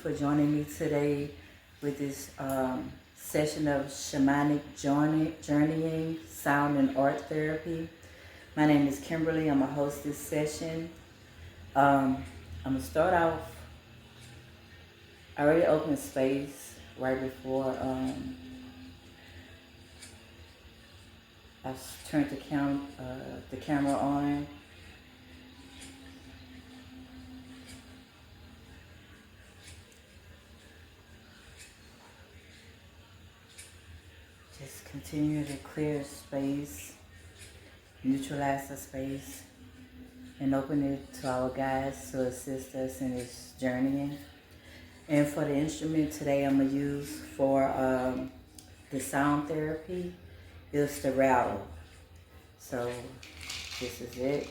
for joining me today with this session of shamanic journeying, sound and art therapy. My name is Kimberly. I'm a host this session. I'm going to start off. I already opened space right before I turned the camera on. Just continue to clear space, neutralize the space, and open it to our guides to assist us in this journeying. And for the instrument today I'm going to use for the sound therapy is the rattle. So this is it.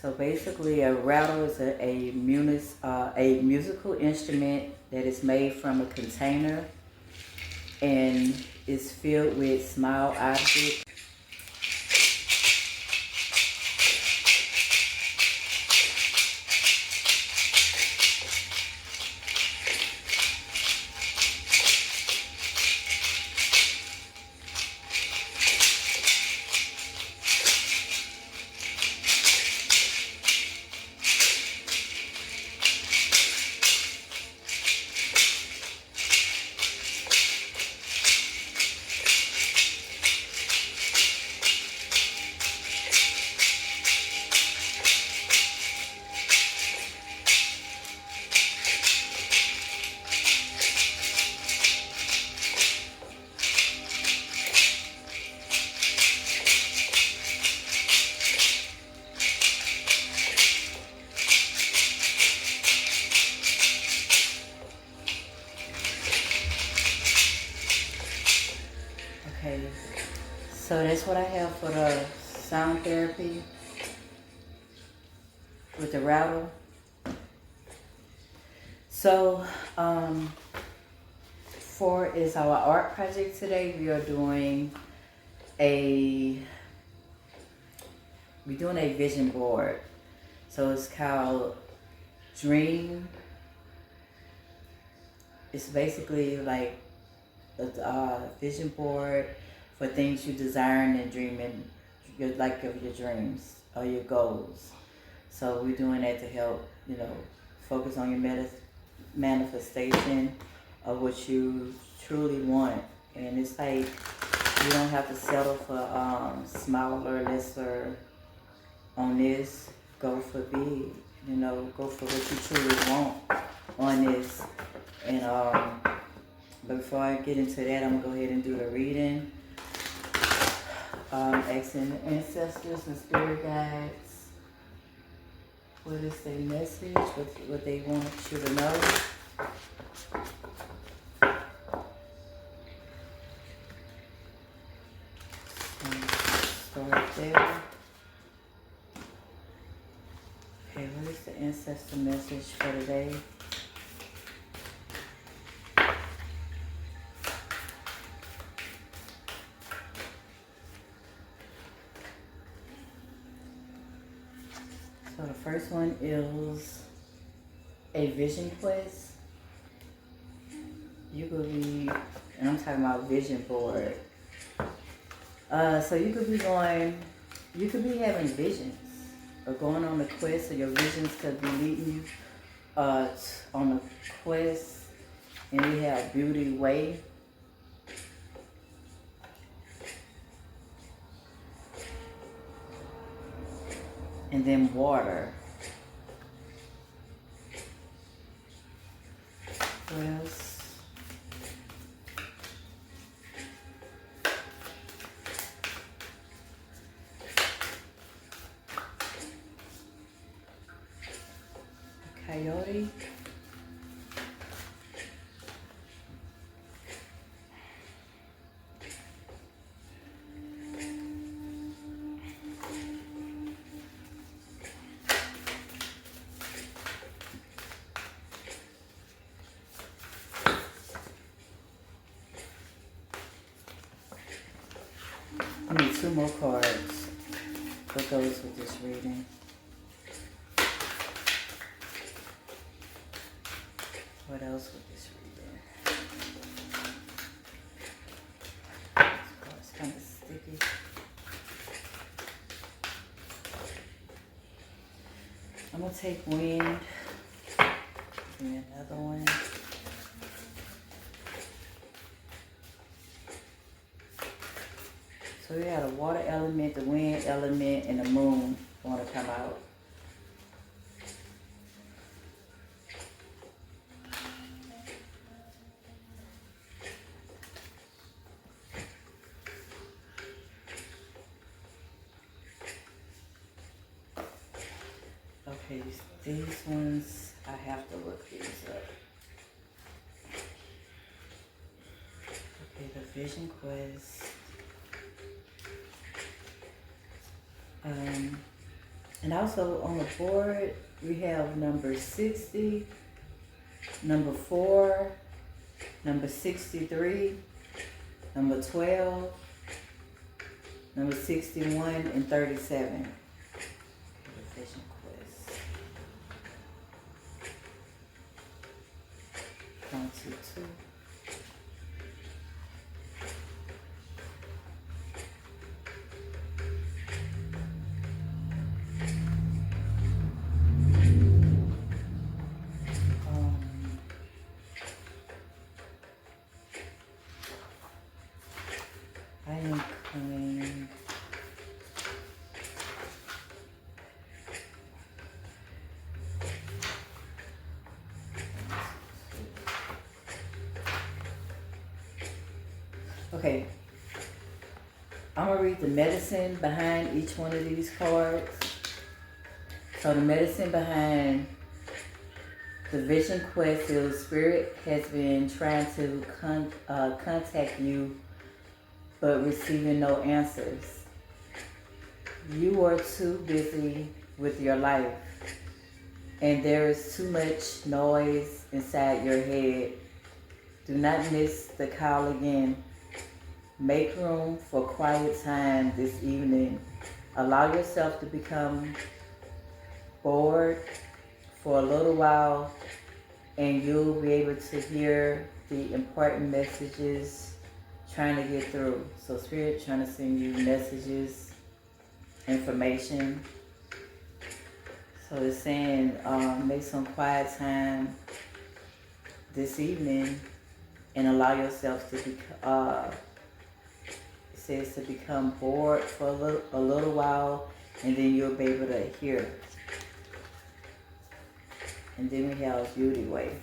So basically a rattle is a musical instrument that is made from a container and is filled with small objects. Okay, so that's what I have for the sound therapy with the rattle. So, for is our art project today. We're doing a vision board. So it's called Dream. It's basically like a vision board for things you desire and dreaming, your dreams or your goals. So we're doing that to help, focus on your manifestation of what you truly want. And it's like you don't have to settle for smaller, lesser on this. Go for big, go for what you truly want on this. And but before I get into that, I'm going to go ahead and do the reading. Asking ancestors and spirit guides, what is their message, what they want you to know. Start there. Okay, what is the ancestor message for today? So the first one is a vision quest. You could be, and I'm talking about vision board. So you could be having visions or going on a quest, so your visions could be leading you on a quest. And we have Beauty Way. And then water. What else? Coyote. I need 2 more cards that goes with this reading. else with this reading? It's kind of sticky. I'm going to take wind. Give me another one. So we had a water element, the wind element, and the moon want to come out. Okay, these ones, I have to look these up. Okay, the Vision Quest. And also on the board, we have number 60, number 4, number 63, number 12, number 61, and 37. Okay, the Vision Quest. 1, 2, 2. I am coming. Okay, I'm gonna read the medicine behind each one of these cards. So the medicine behind the Vision Quest is Spirit has been trying to contact you, but receiving no answers. You are too busy with your life, and there is too much noise inside your head. Do not miss the call again. Make room for quiet time this evening. Allow yourself to become bored for a little while, and you'll be able to hear the important messages trying to get through. So Spirit trying to send you messages, information. So it's saying make some quiet time this evening and allow yourself to be it says to become bored for a little while, and then you'll be able to hear. And then we have Beauty Way.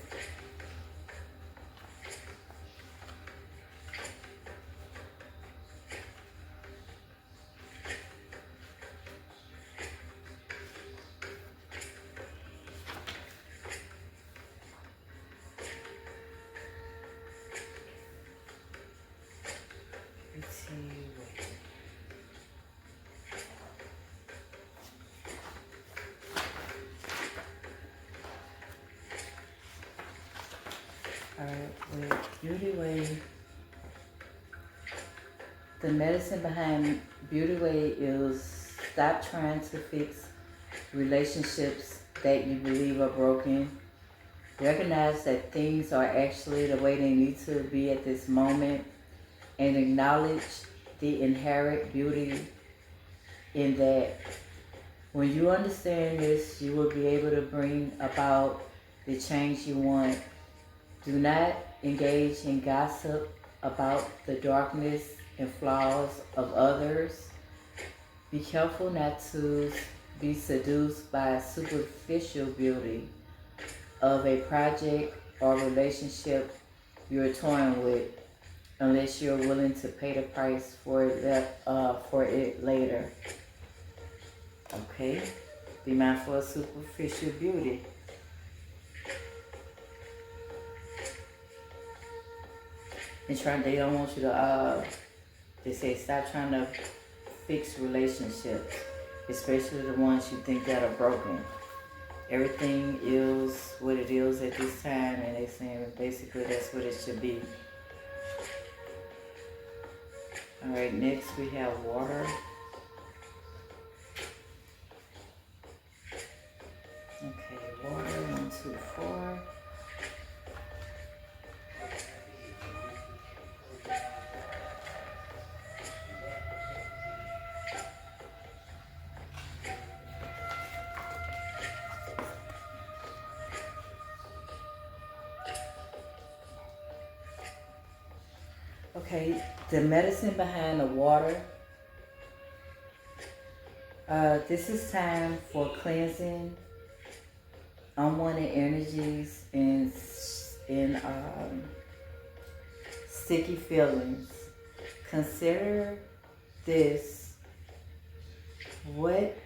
Alright, with Beauty Way, the medicine behind Beauty Way is stop trying to fix relationships that you believe are broken. Recognize that things are actually the way they need to be at this moment, and acknowledge the inherent beauty in that. When you understand this, you will be able to bring about the change you want. Do not engage in gossip about the darkness and flaws of others. Be careful not to be seduced by superficial beauty of a project or relationship you're toying with, unless you're willing to pay the price for it later. Okay? Be mindful of superficial beauty. They don't want you to, they say stop trying to fix relationships, especially the ones you think that are broken. Everything is what it is at this time, and they saying basically that's what it should be. Alright, next we have water. Okay, water, 1, 2, 4. Okay, the medicine behind the water. This is time for cleansing unwanted energies and sticky feelings. Consider this: what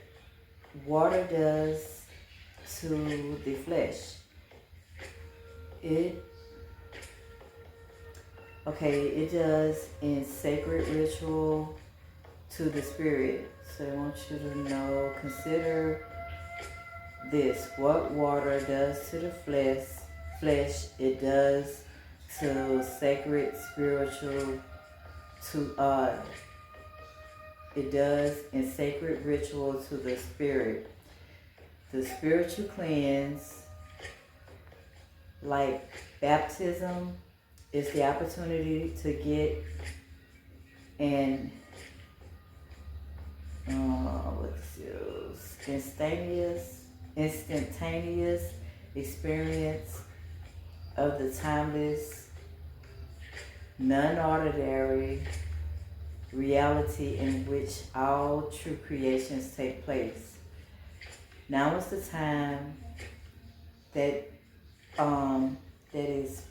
water does to the flesh. It does in sacred ritual to the spirit. So I want you to know, consider this: what water does to the flesh, it does to sacred spiritual to it does in sacred ritual to the spirit. The spiritual cleanse, like baptism, is the opportunity to get an instantaneous experience of the timeless, non-ordinary reality in which all true creations take place. Now is the time that is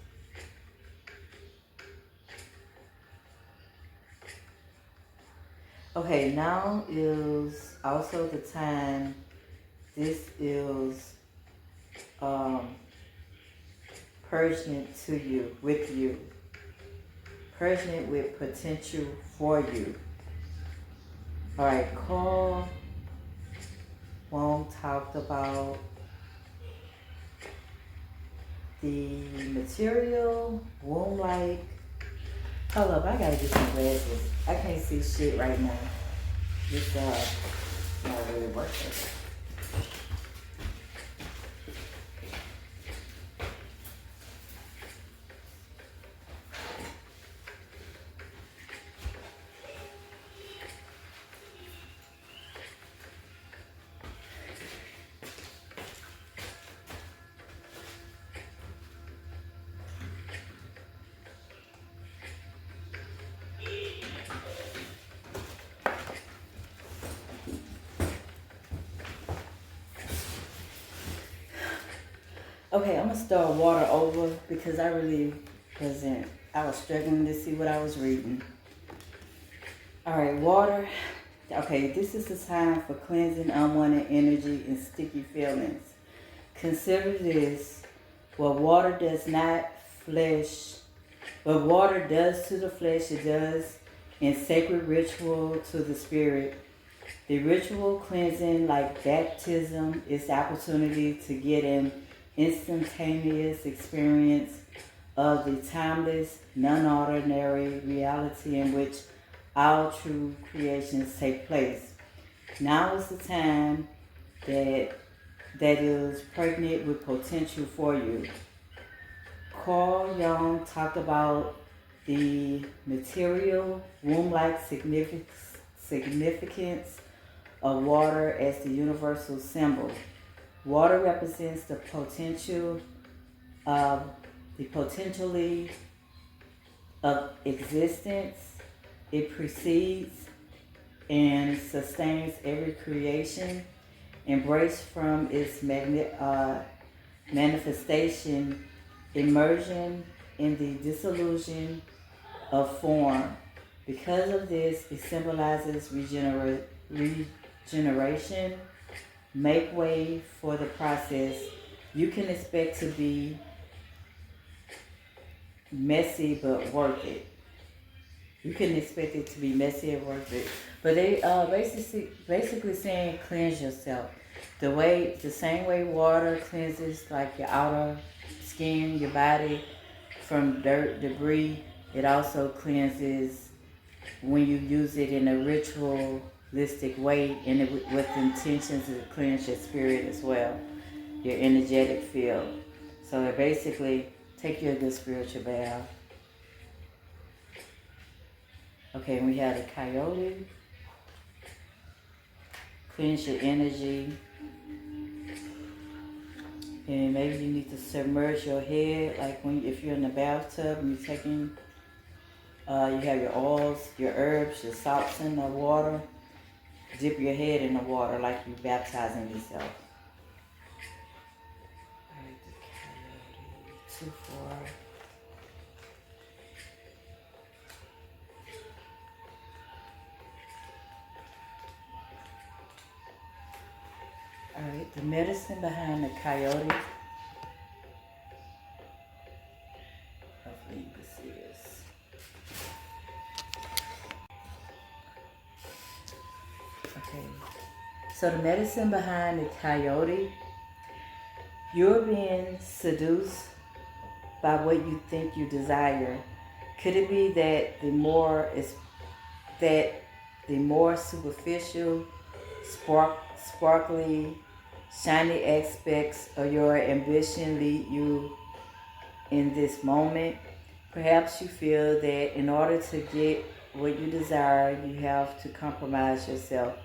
okay. Now is also the time. This is purging to you, with you, purging it with potential for you. All right, Carl Wong talked about the material, womb-like. Hold up, I gotta get some glasses. I can't see shit right now. This not really working. Okay, I'm gonna start water over because I really wasn't. I was struggling to see what I was reading. All right, water. Okay, this is the time for cleansing unwanted energy and sticky feelings. Consider this: what water does to the flesh, it does in sacred ritual to the spirit. The ritual cleansing, like baptism, is the opportunity to get an instantaneous experience of the timeless, non-ordinary reality in which all true creations take place. Now is the time that is pregnant with potential for you. Carl Jung talked about the material, womb-like significance of water as the universal symbol. Water represents the potentially of existence. It precedes and sustains every creation, embraced from its manifestation, immersion in the dissolution of form. Because of this, it symbolizes regeneration. Make way for the process. You can expect to be messy but worth it. You can expect it to be messy and worth it. But they basically saying cleanse yourself. The same way water cleanses like your outer skin, your body from dirt, debris, it also cleanses when you use it in a ritualistic way and with intentions to cleanse your spirit as well, your energetic field. So it basically take you a good spiritual bath. Okay, we had a coyote. Cleanse your energy. And maybe you need to submerge your head, like if you're in the bathtub and you're taking You have your oils, your herbs, your salts in the water. Dip your head in the water like you baptizing yourself. Alright, the coyote. 2, 4. Alright, the medicine behind the coyote. Hopefully you can see this. Okay. So the medicine behind the coyote, you're being seduced by what you think you desire. Could it be that the more superficial, sparkly, shiny aspects of your ambition lead you in this moment? Perhaps you feel that in order to get what you desire, you have to compromise yourself,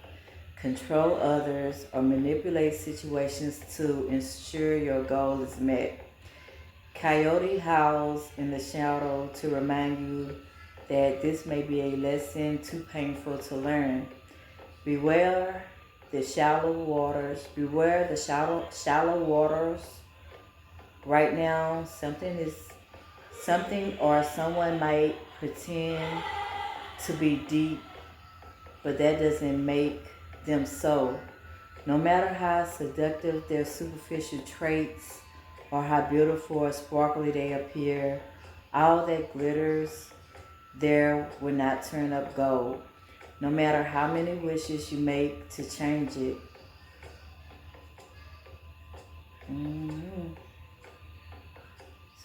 control others, or manipulate situations to ensure your goal is met. Coyote howls in the shadow to remind you that this may be a lesson too painful to learn. Beware the shallow waters. Beware the shallow waters. Right now, something or someone might pretend to be deep, but that doesn't make them so. No matter how seductive their superficial traits or how beautiful or sparkly they appear, all that glitters there will not turn up gold. No matter how many wishes you make to change it. Mm-hmm.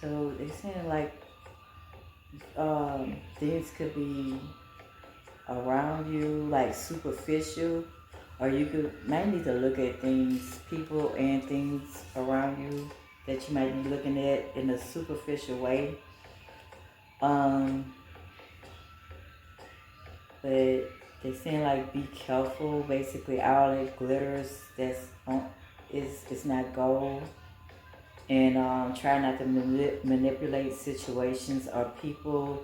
So they saying like things could be around you, like superficial, or you might need to look at things, people and things around you that you might be looking at in a superficial way. But they saying like be careful. Basically, all that glitters that's on is not gold, and try not to manipulate situations or people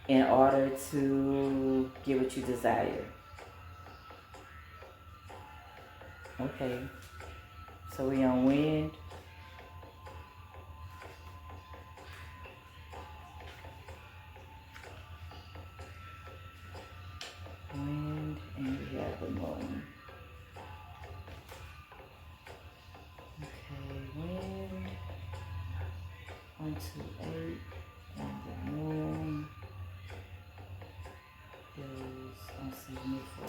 in order to get what you desire. Okay, so we on wind. Wind, and we have the moon. Okay, wind. 1, 2, 8, and the moon is on 74.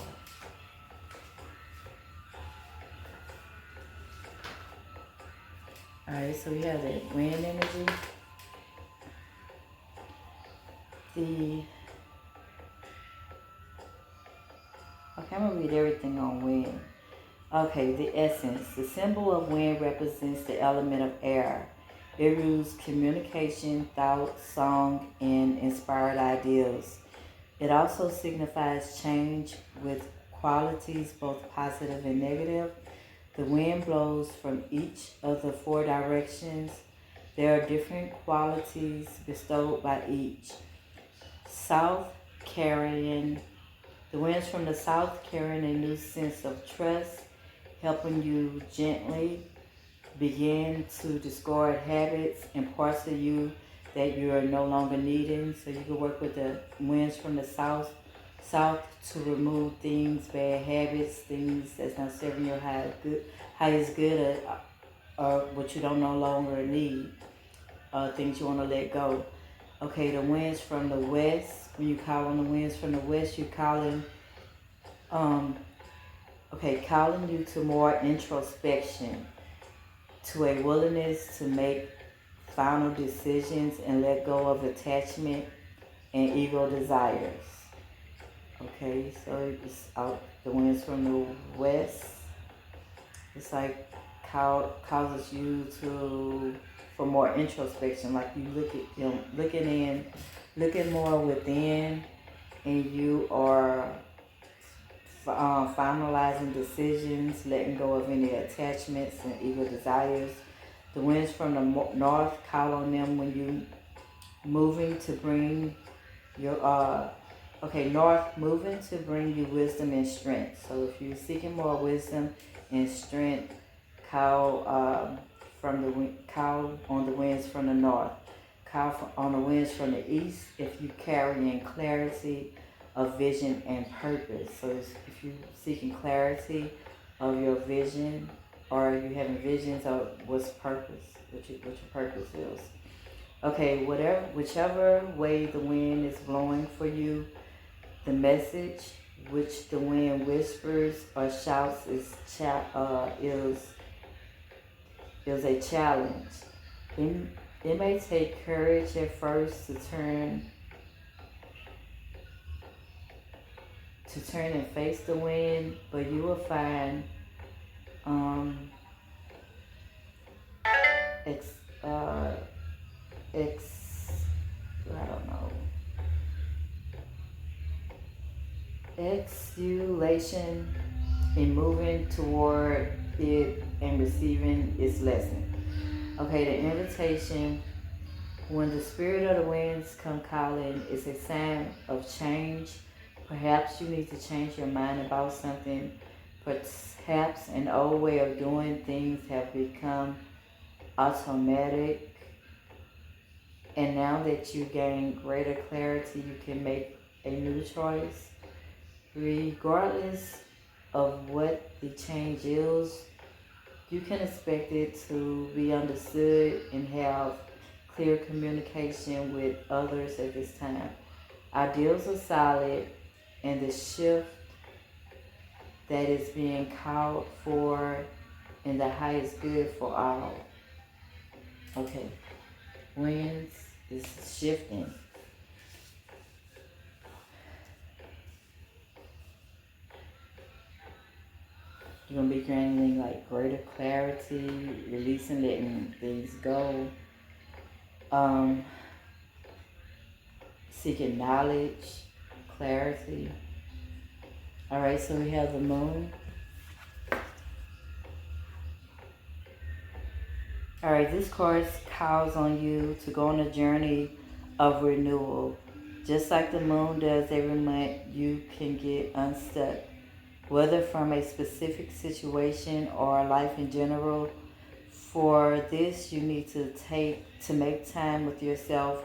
Alright, so we have that wind energy. Okay, I'm gonna read everything on wind. Okay, the essence. The symbol of wind represents the element of air. It rules communication, thought, song, and inspired ideals. It also signifies change with qualities both positive and negative. The wind blows from each of the 4 directions. There are different qualities bestowed by each. The winds from the south carrying a new sense of trust, helping you gently begin to discard habits and parts of you that you are no longer needing. So you can work with the winds from the south to remove things, bad habits, things that's not serving your highest good, or what you don't no longer need, things you want to let go. Okay, the winds from the west. When you call on the winds from the west, you're calling you to more introspection, to a willingness to make final decisions and let go of attachment and ego desires. Okay, so it's out the winds from the west. It's like causes you for more introspection, like you looking more within, and you are finalizing decisions, letting go of any attachments and ego desires. The winds from the north call on them when you moving to bring Your okay, north, moving to bring you wisdom and strength. So if you're seeking more wisdom and strength, cow cow on the winds from the north, cow on the winds from the east. If you carrying clarity of vision and purpose. So if you're seeking clarity of your vision, or you having visions of what's purpose, what your purpose is. Okay, whichever way the wind is blowing for you, the message which the wind whispers or shouts is a challenge. It may take courage at first to turn and face the wind, but you will find I don't know, exultation in moving toward it and receiving its lesson. Okay, the invitation, when the spirit of the winds come calling, is a sign of change. Perhaps you need to change your mind about something. Perhaps an old way of doing things have become automatic. And now that you gain greater clarity, you can make a new choice. Regardless of what the change is, you can expect it to be understood and have clear communication with others at this time. Ideals are solid, and the shift that is being called for in the highest good for all. Okay, winds is shifting. You're going to be gaining like greater clarity, releasing, letting things go. Seeking knowledge, clarity. All right, so we have the moon. All right, this course calls on you to go on a journey of renewal. Just like the moon does every month, you can get unstuck. Whether from a specific situation or life in general, for this you need to make time with yourself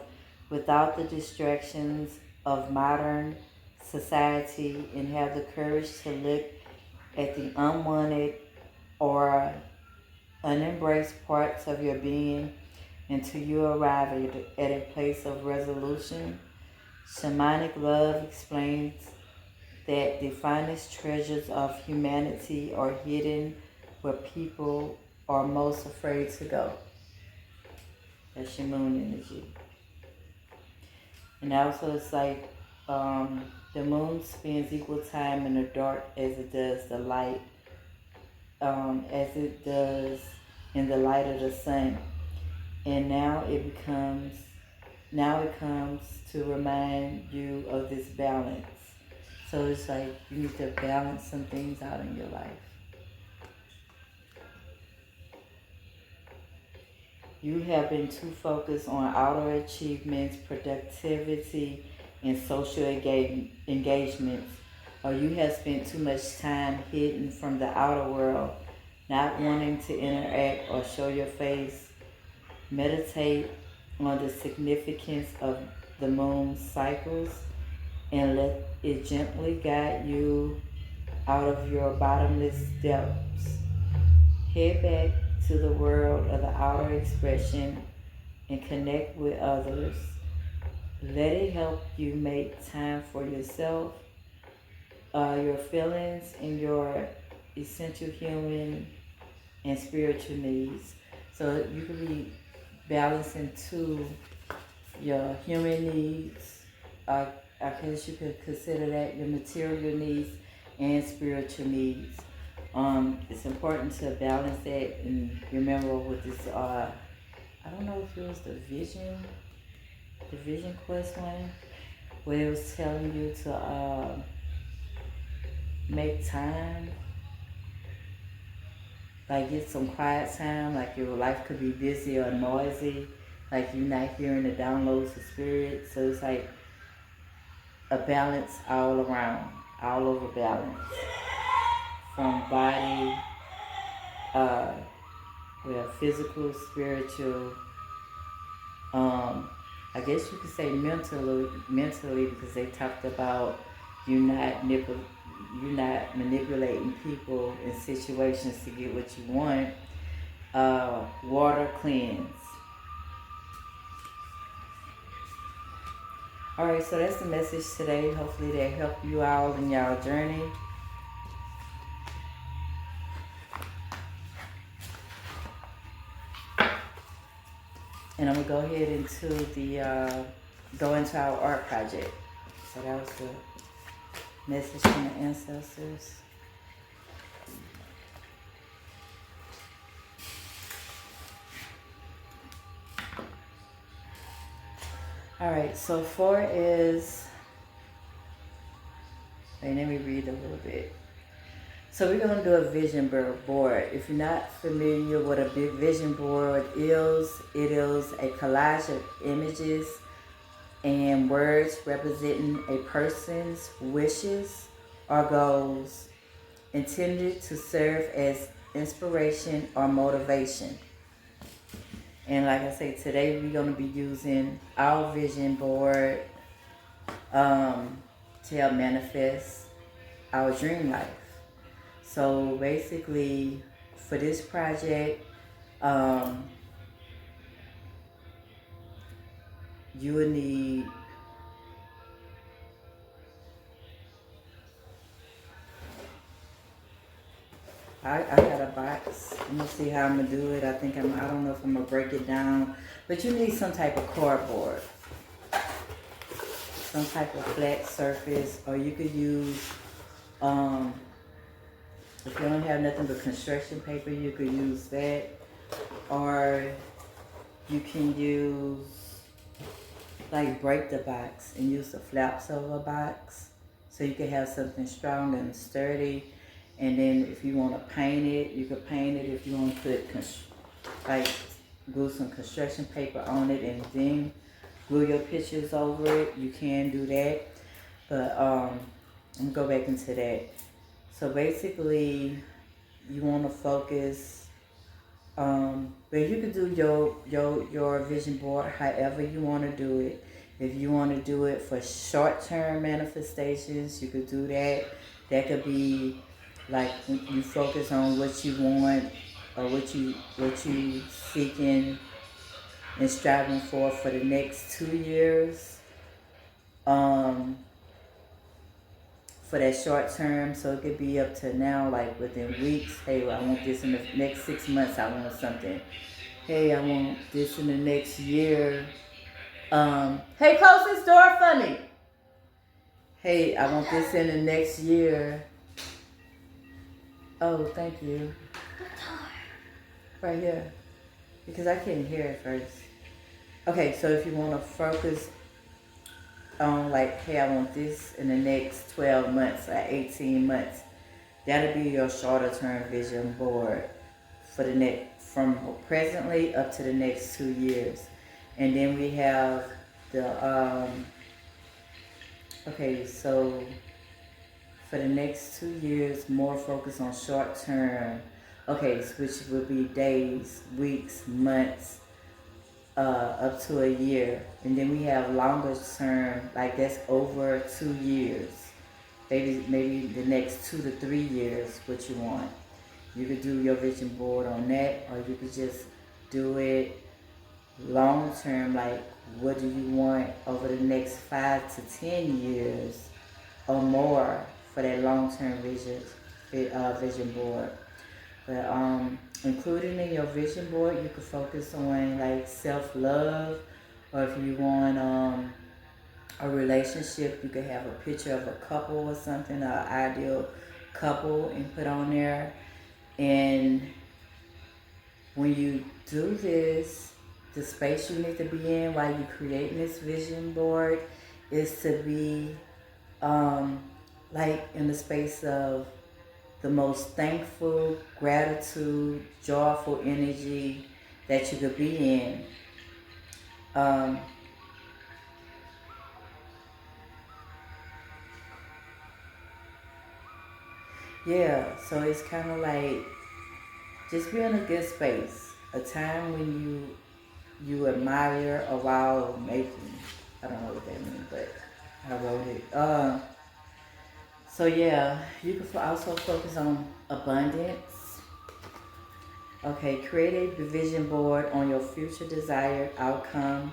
without the distractions of modern society, and have the courage to look at the unwanted or unembraced parts of your being until you arrive at a place of resolution. Shamanic love explains that the finest treasures of humanity are hidden where people are most afraid to go. That's your moon energy. And also it's like the moon spends equal time in the dark as it does the light, as it does in the light of the sun. And now it comes to remind you of this balance. So it's like you need to balance some things out in your life. You have been too focused on outer achievements, productivity, and social engagements, or you have spent too much time hidden from the outer world, not wanting to interact or show your face. Meditate on the significance of the moon's cycles and let it gently guide you out of your bottomless depths. Head back to the world of the outer expression and connect with others. Let it help you make time for yourself, your feelings, and your essential human and spiritual needs. So you can be balancing to your human needs. I guess you could consider that your material needs and spiritual needs. It's important to balance that and remember with this. I don't know if it was the vision quest one, where it was telling you to make time, like get some quiet time. Like your life could be busy or noisy, like you're not hearing the downloads of spirit. So it's like a balance all around, all over balance. From body, we have physical, spiritual, I guess you could say mentally because they talked about you not manipulating people in situations to get what you want. Water cleanse. Alright, so that's the message today. Hopefully that helped you all in your journey. And I'm gonna go ahead into go into our art project. So that was the message from the ancestors. Alright, so 4 is, wait, let me read a little bit. So we're going to do a vision board. If you're not familiar with a big vision board is, it is a collage of images and words representing a person's wishes or goals intended to serve as inspiration or motivation. And like I say, today we're going to be using our vision board to help manifest our dream life. So basically, for this project, you would need I got a box. I'm gonna see how I'm gonna do it. I don't know if I'm gonna break it down, but you need some type of cardboard, some type of flat surface, or you could use, if you don't have nothing but construction paper, you could use that, or you can use, like, break the box and use the flaps of a box, so you can have something strong and sturdy. And then if you want to paint it, you can paint it. If you want to put, glue some construction paper on it and then glue your pictures over it, you can do that. But I'm going to go back into that. So basically, you want to focus, but you could do your vision board however you want to do it. If you want to do it for short-term manifestations, you could do that. That could be like you focus on what you want or what you seeking and striving for the next 2 years. For that short term, so it could be up to now, like within weeks. Hey, I want this in the next 6 months. I want something. Hey, I want this in the next year. Hey, close this door for me. Hey, I want this in the next year. Oh, thank you. Right here. Because I couldn't hear it first. Okay, so if you want to focus on, like, hey, I want this in the next 12 months or 18 months, that'll be your shorter term vision board for the next, from presently up to the next 2 years. And then we have the, okay, so for the next 2 years, more focus on short term. Okay, which would be days, weeks, months, up to a year. And then we have longer term, like that's over 2 years. Maybe the next 2 to 3 years, what you want. You could do your vision board on that, or you could just do it long term, like what do you want over the next 5 to 10 years or more for that long-term vision board. But including in your vision board, you could focus on like self-love, or if you want a relationship, you could have a picture of a couple or something, an ideal couple, and put on there. And when you do this, the space you need to be in while you're creating this vision board is to be like in the space of the most thankful, gratitude, joyful energy that you could be in. Yeah, so it's kind of like just be in a good space. A time when you admire a while making. I don't know what that means, but I wrote it. So yeah, you can also focus on abundance. Okay, create a vision board on your future desired outcome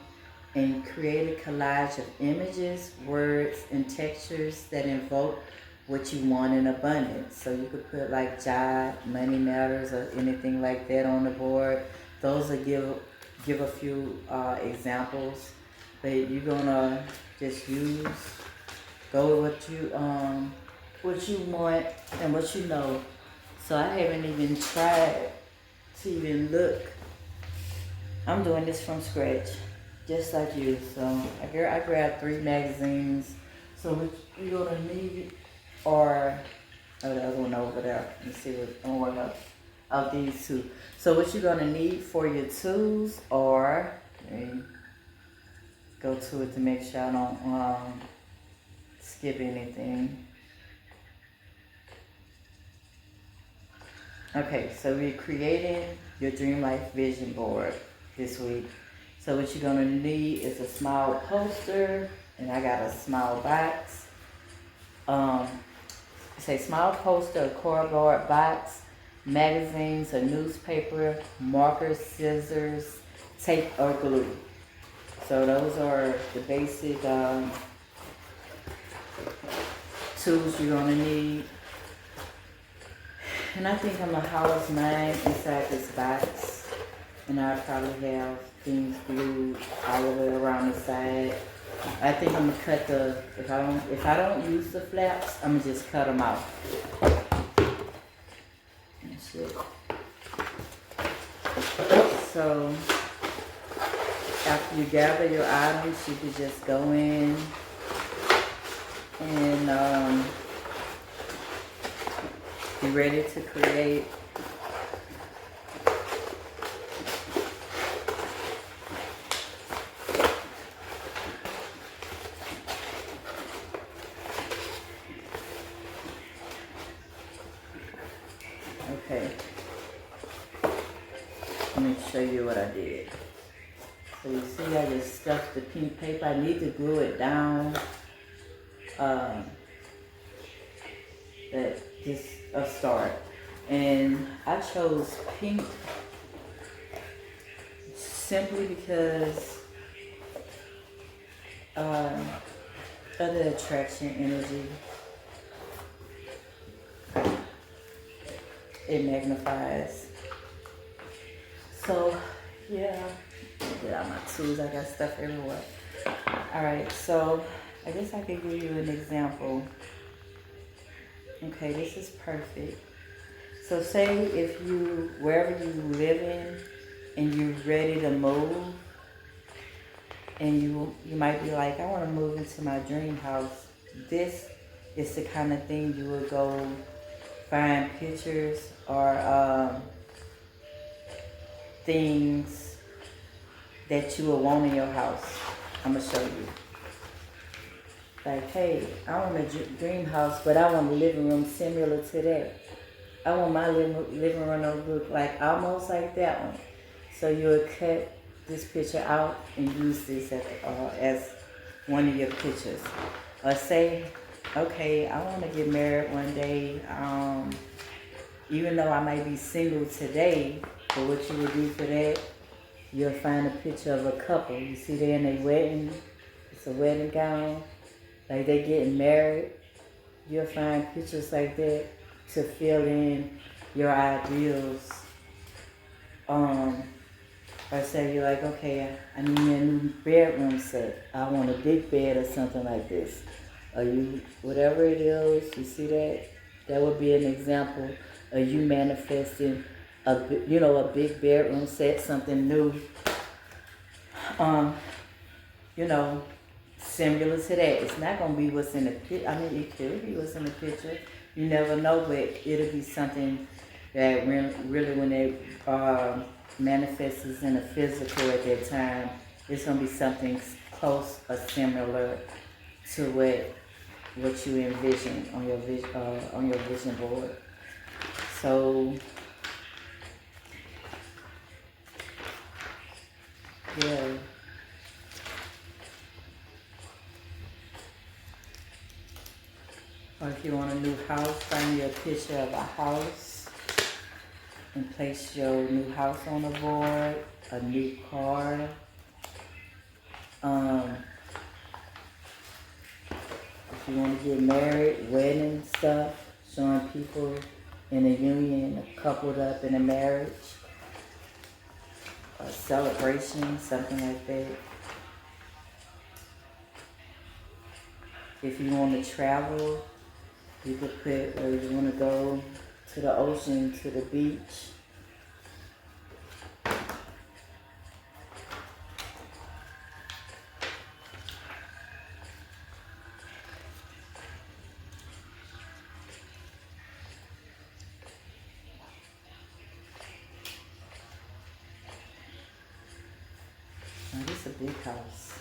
and create a collage of images, words, and textures that invoke what you want in abundance. So you could put like job, money matters, or anything like that on the board. Those will give a few examples, but you're gonna just go with what you want and what you know. So I haven't even tried to even look. I'm doing this from scratch, just like you. So I grabbed 3 magazines. So what you're gonna need, or the other one over there. Let me see what one of these two. So what you're gonna need for your tools, or let me go to it to make sure I don't skip anything. Okay, so we're creating your dream life vision board this week. So what you're gonna need is a small poster, and I got a small box. It's a small poster, a cardboard box, magazines, a newspaper, markers, scissors, tape, or glue. So those are the basic tools you're gonna need. And I think I'm gonna house mine inside this box, and I'll probably have things glued all the way around the side. I think I'm gonna cut if I don't use the flaps, I'm gonna just cut them out. That's it. So after you gather your items, you can just go in and be ready to create. Okay. Let me show you what I did. So you see I just stuffed the pink paper. I need to glue it down. That just a start. And I chose pink simply because of the attraction energy. It magnifies. So yeah, get out my tools. I got stuff everywhere. Alright, so I guess I can give you an example. Okay, this is perfect. So say if you, wherever you live in, and you're ready to move, and you might be like, I want to move into my dream house. This is the kind of thing you would go find pictures or things that you will want in your house. I'm going to show you. Like, hey, I want a dream house, but I want a living room similar to that. I want my living room to look like almost like that one. So you would cut this picture out and use this as one of your pictures. Or say, okay, I want to get married one day. Even though I might be single today, but what you would do for that, you'll find a picture of a couple. You see they're in a wedding. It's a wedding gown. Like they getting married. You'll find pictures like that to fill in your ideals. Or say you're like, okay, I need me a new bedroom set. I want a big bed or something like this. Or you, whatever it is, you see that? That would be an example of you manifesting a big bedroom set, something new. Similar to that. It's not gonna be what's in the picture. I mean, it could be what's in the picture. You never know, but it'll be something that really when it manifests in the physical at that time, it's gonna be something close or similar to what what you envision on your vision board. So yeah. Or if you want a new house, find you a picture of a house and place your new house on the board, a new car. If you want to get married, wedding stuff, showing people in a union, coupled up in a marriage, a celebration, something like that. If you want to travel, you could put, or you want to go to the ocean, to the beach. Now this is a big house.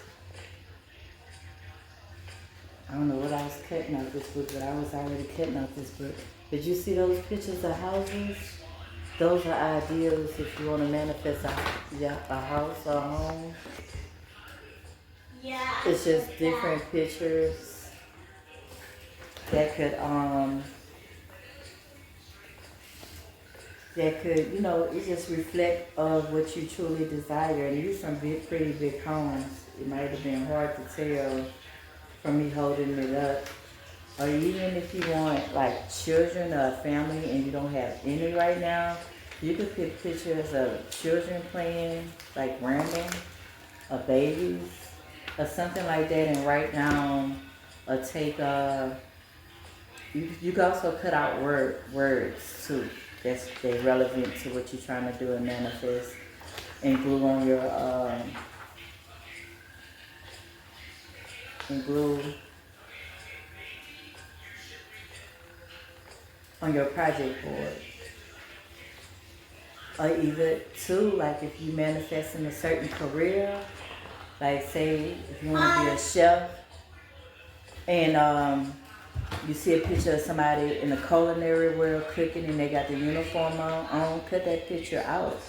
I don't know what I was cutting out this book, but I was already cutting out this book. Did you see those pictures of houses? Those are ideals if you want to manifest a house or a home. Yeah. It's just different pictures that could, you know, it just reflect of what you truly desire. And these some pretty big homes. It might have been hard to tell from me holding it up. Or even if you want like children or a family and you don't have any right now, you could pick pictures of children playing, like random, or babies, or something like that, and write down or take you can also cut out words too. They're relevant to what you're trying to do and manifest, and glue on your on your project board. Or either too, like if you manifest in a certain career, like say if you want to be a chef and you see a picture of somebody in the culinary world cooking and they got the uniform on, cut that picture out.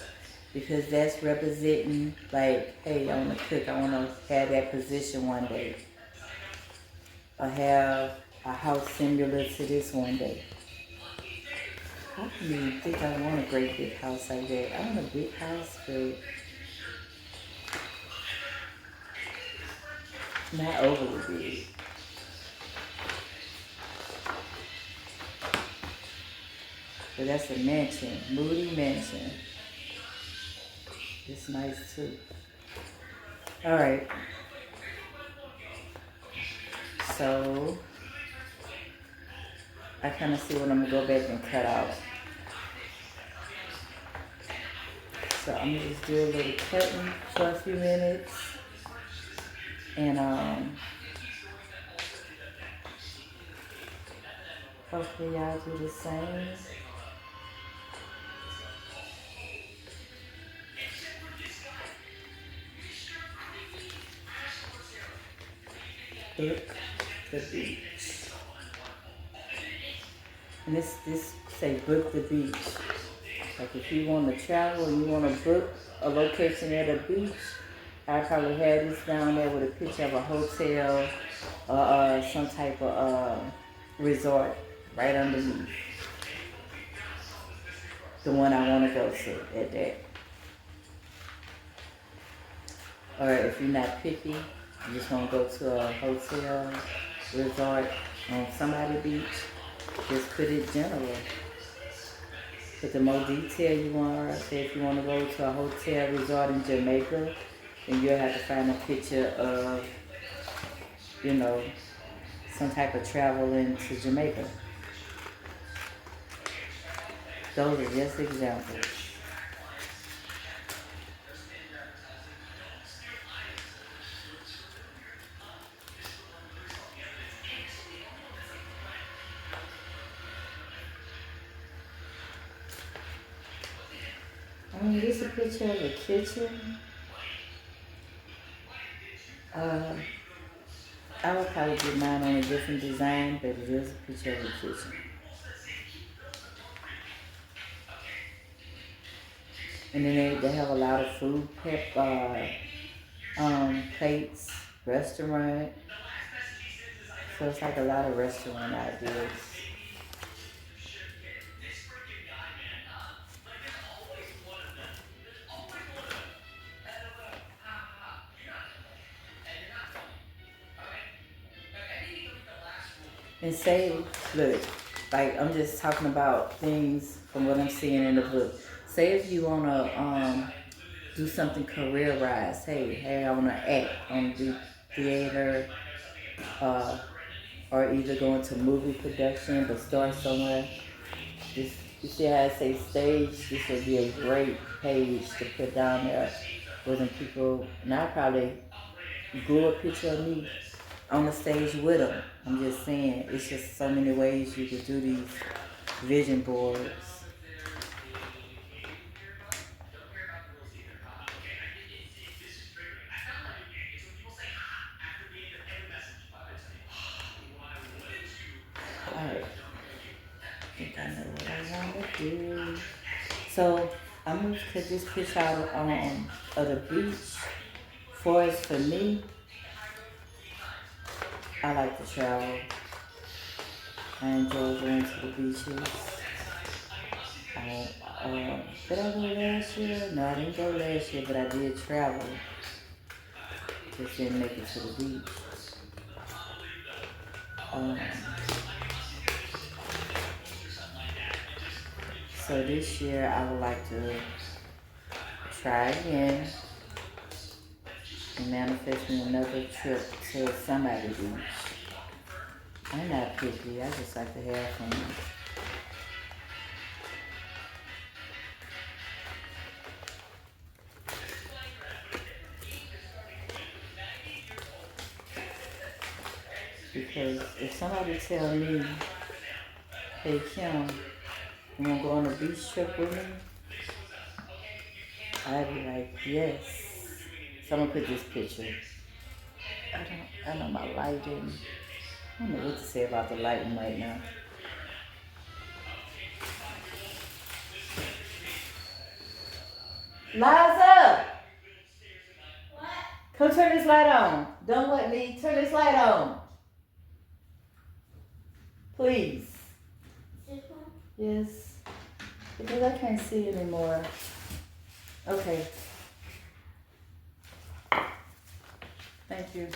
Because that's representing like, hey, I want to cook, I want to have that position one day. Or have a house similar to this one day. I don't even think I want a great big house like that. I want a big house, but not overly big. But that's a mansion, Moody Mansion. It's nice too. All right. So I kind of see what I'm gonna go back and cut out. So I'm gonna just do a little cutting for a few minutes, and hopefully y'all do the same. Book the beach. And this say book the beach. Like if you want to travel and you want to book a location at a beach, I probably have this down there with a picture of a hotel or some type of resort right underneath. The one I want to go to at that. Or if you're not picky, you just want to go to a hotel, resort on somebody's beach, just put it general. But the more detail you want, say if you want to go to a hotel resort in Jamaica, then you'll have to find a picture of, you know, some type of travel into Jamaica. Those are just examples. I mean, this is a picture of a kitchen. I would probably get mine on a different design, but it is a picture of the kitchen. And then they have a lot of food plates, restaurant. So it's like a lot of restaurant ideas. And say, look, like I'm just talking about things from what I'm seeing in the book. Say if you wanna do something career wise. Hey, I wanna act, I wanna do theater, uh, or either go into movie production, but start somewhere. This, you see how I say stage? This would be a great page to put down there, where then people. And I probably glue a picture of me on the stage with them. I'm just saying, it's just so many ways you could do these vision boards. Alright, I think I know what I want to do. So I'm gonna put this picture out of the beach. For us, for me, I like to travel. I enjoy going to the beaches. Did I go last year? No, I didn't go last year, but I did travel. Just didn't make it to the beach. Um, so this year I would like to try again and manifest me another trip to somebody beach. I'm not picky, I just like to have fun. Because if somebody tell me, hey Kim, you wanna go on a beach trip with me? I'd be like, yes. So I'm gonna put this picture. I know my lighting. I don't know what to say about the lighting right now. Liza! What? Come turn this light on. Don't let me turn this light on. Please. This one? Yes. Because I can't see anymore. Okay. Thank you.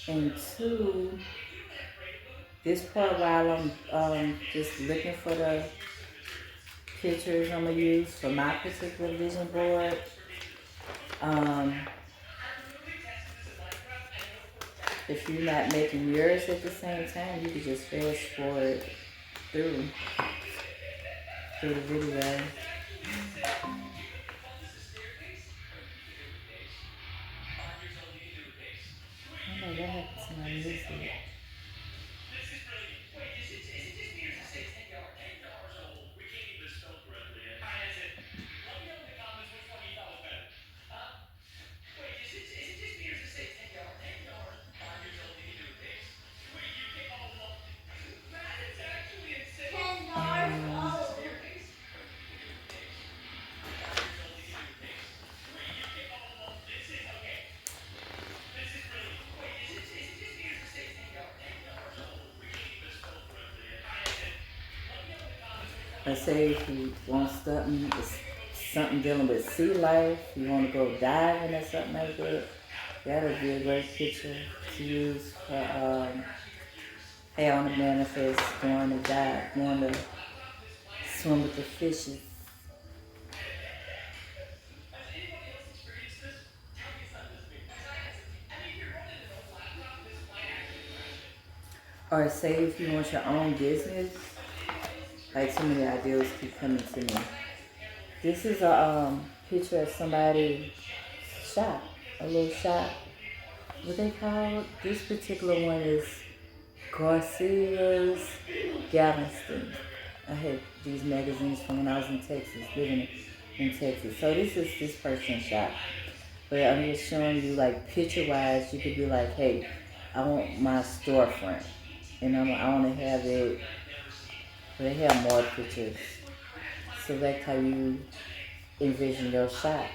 And two, this part while I'm just looking for the pictures I'm gonna use for my particular vision board. If you're not making yours at the same time, you can just fast forward through the video. I don't know what happened to my music. I say if you want something dealing with sea life, you want to go diving or something like that, that'll be a great picture to use for, hey, I want to manifest going to dive, going to swim with the fishes. Or say if you want your own business, like so many ideas keep coming to me. This is a picture of somebody's shop. a little shop. What they call this particular one is Garcia's Galveston. I had these magazines from when I was in Texas, living in Texas. So this is this person's shop. But I'm just showing you like picture wise, you could be like, hey, I want my storefront. And I want to have it, but they have more pictures. Select how you envision your shop.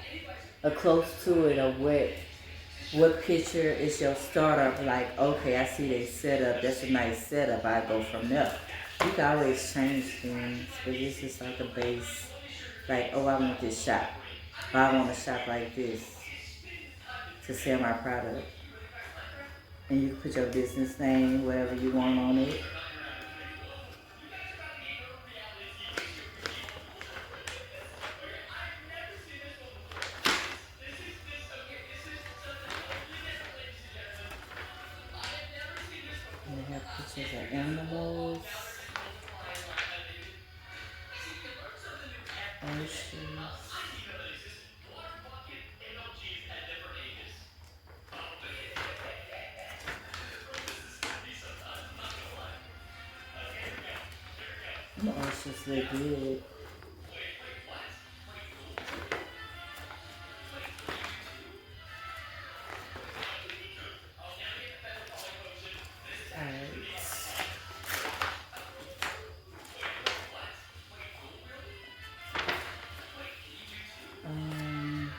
A close to it of what picture is your startup like, okay, I see they set up, that's a nice setup, I go from there. You can always change things, but this is like a base. Like, oh, I want this shop. Or I want a shop like this to sell my product. And you can put your business name, whatever you want on it. And they have pictures of animals, oceans. The oceans look good. Um,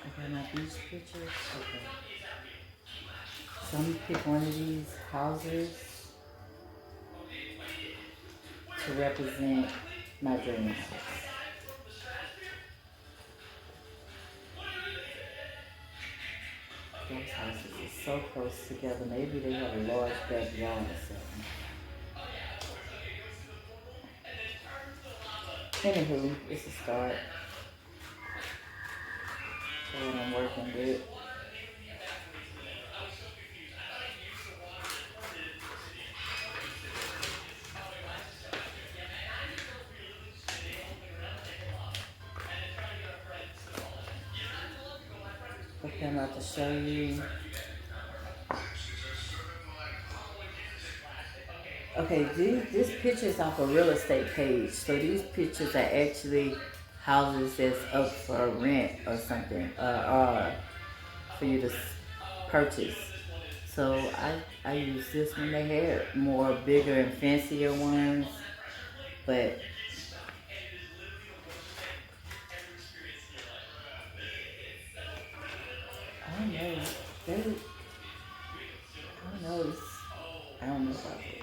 okay, my beach pictures. Okay. So I'm gonna pick one of these houses to represent my dream house. Those houses are so close together. Maybe they have a large backyard or something. Anywho, it's a start. So what I'm working with. Okay, I'm about to show you. Okay, this picture is off a real estate page. So these pictures are actually houses that's up for rent or something, or for you to purchase. So I use this one. They had more bigger and fancier ones, but I don't know. They, I don't know. I don't know about it.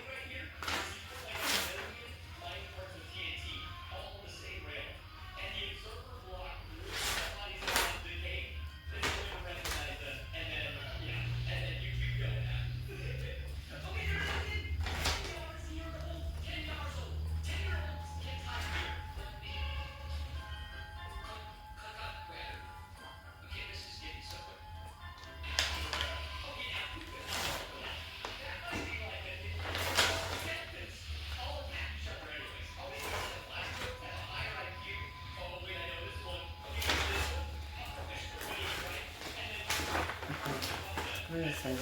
Where is that at?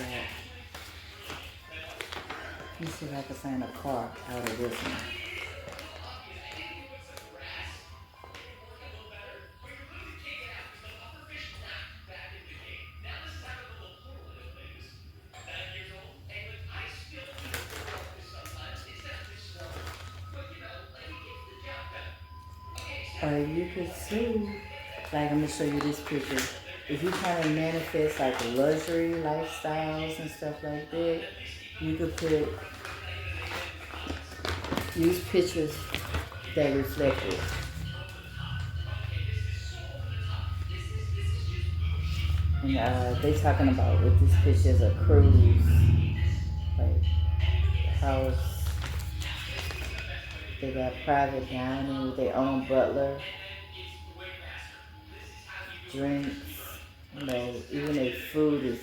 Let me see if I can find a car out of this one. Or you could see, like I'm gonna show you this picture. If you kind of manifest like luxury lifestyles and stuff like that, you could use pictures that reflect it. And they talking about with these pictures a cruise, like house. They got private dining with their own butler, drinks. You know, even their food is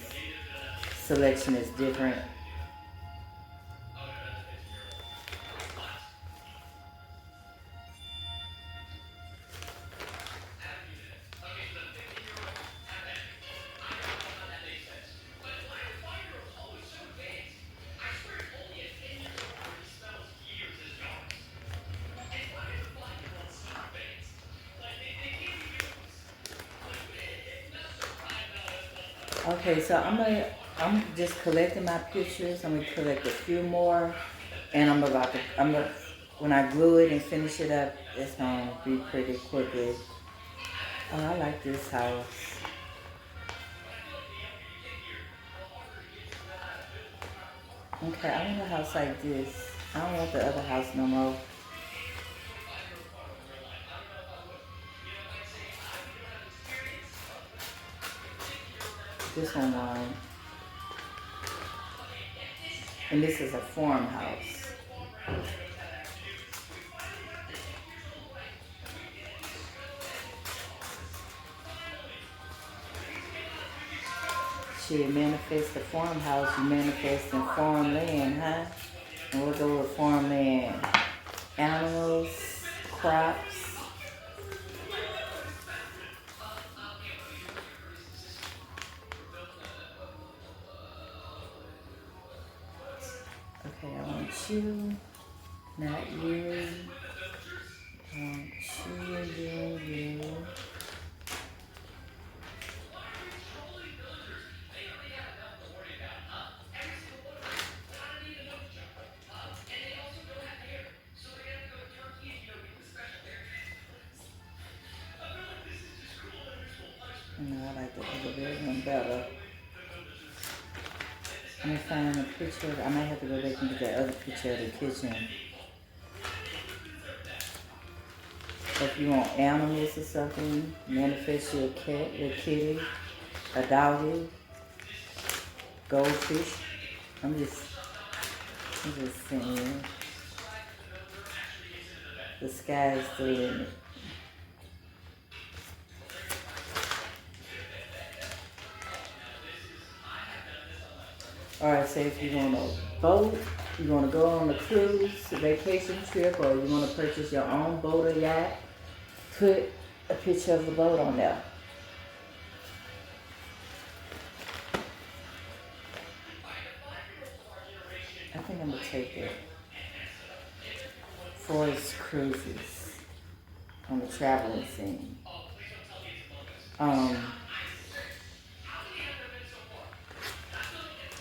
selection is different. Okay, so I'm just collecting my pictures. I'm gonna collect a few more, and I'm gonna when I glue it and finish it up, it's gonna be pretty quickly. Oh, I like this house. Okay, I want a house like this. I don't want the other house no more. This one. And this is a farmhouse. Shit, manifest the farmhouse, you manifest in farmland, huh? And we'll go with farmland. Animals, crops. Okay, I want you, not you. I want you. No, I like the other bedroom better. I'm gonna find a picture. I might have to go back and get that other picture of the kitchen. If you want animals or something, manifest your cat, your kitty, a doggy, goldfish. I'm just saying. The sky is the limit. Alright, say if you want a boat, you want to go on a cruise, a vacation trip, or you want to purchase your own boat or yacht, put a picture of the boat on there. I think I'm going to take it. Forest cruises on the traveling scene.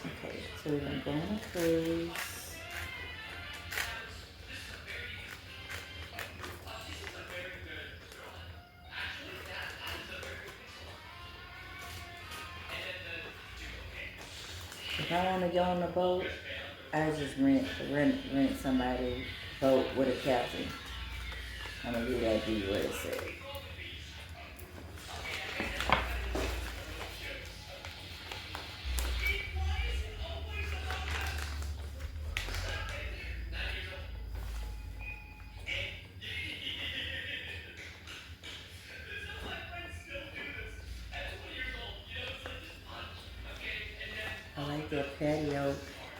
Okay, so we're going to go on a cruise. If I want to go on a boat, I just rent somebody's boat with a captain. I'm going to leave that be what it said. I like their patio.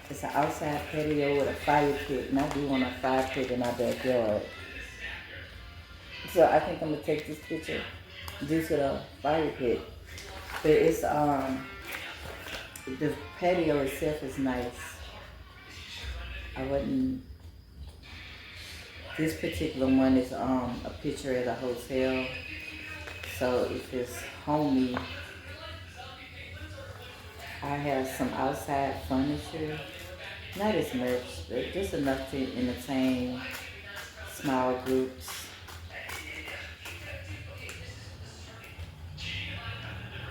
It's an outside patio with a fire pit, and I do want a fire pit in my backyard. So I think I'm gonna take this picture due to the fire pit. But it's the patio itself is nice. I wouldn't. This particular one is a picture at a hotel. So if it's homey, I have some outside furniture. Not as much, but just enough to entertain small groups.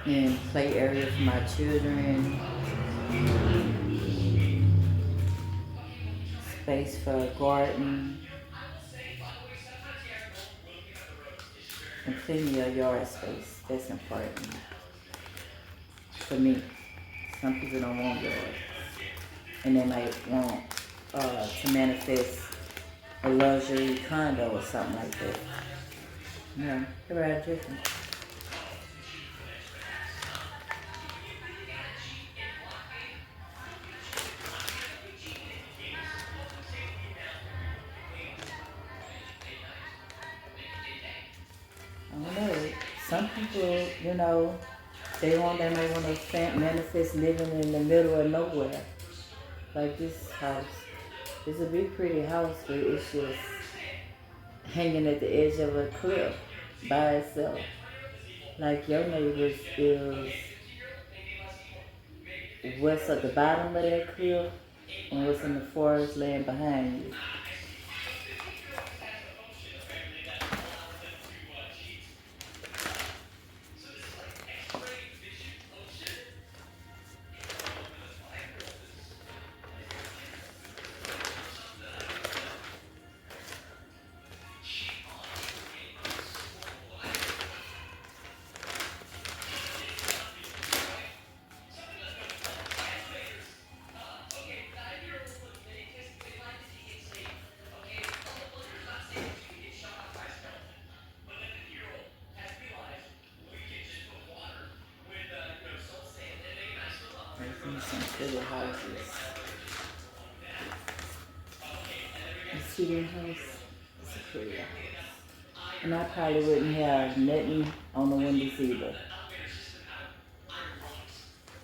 And play area for my children. Space for a garden. And plenty of yard space. That's important. for me. Some people don't want yours. And they might want to manifest a luxury condo or something like that. Yeah, everybody's different. I don't know. Some people, they may want to manifest living in the middle of nowhere. Like this house. It's a big, pretty house, but it's just hanging at the edge of a cliff by itself. Like your neighbors is what's at the bottom of that cliff and what's in the forest land behind you. There's some pretty houses. You see that house? It's a pretty house. And I probably wouldn't have nothing on the windows either.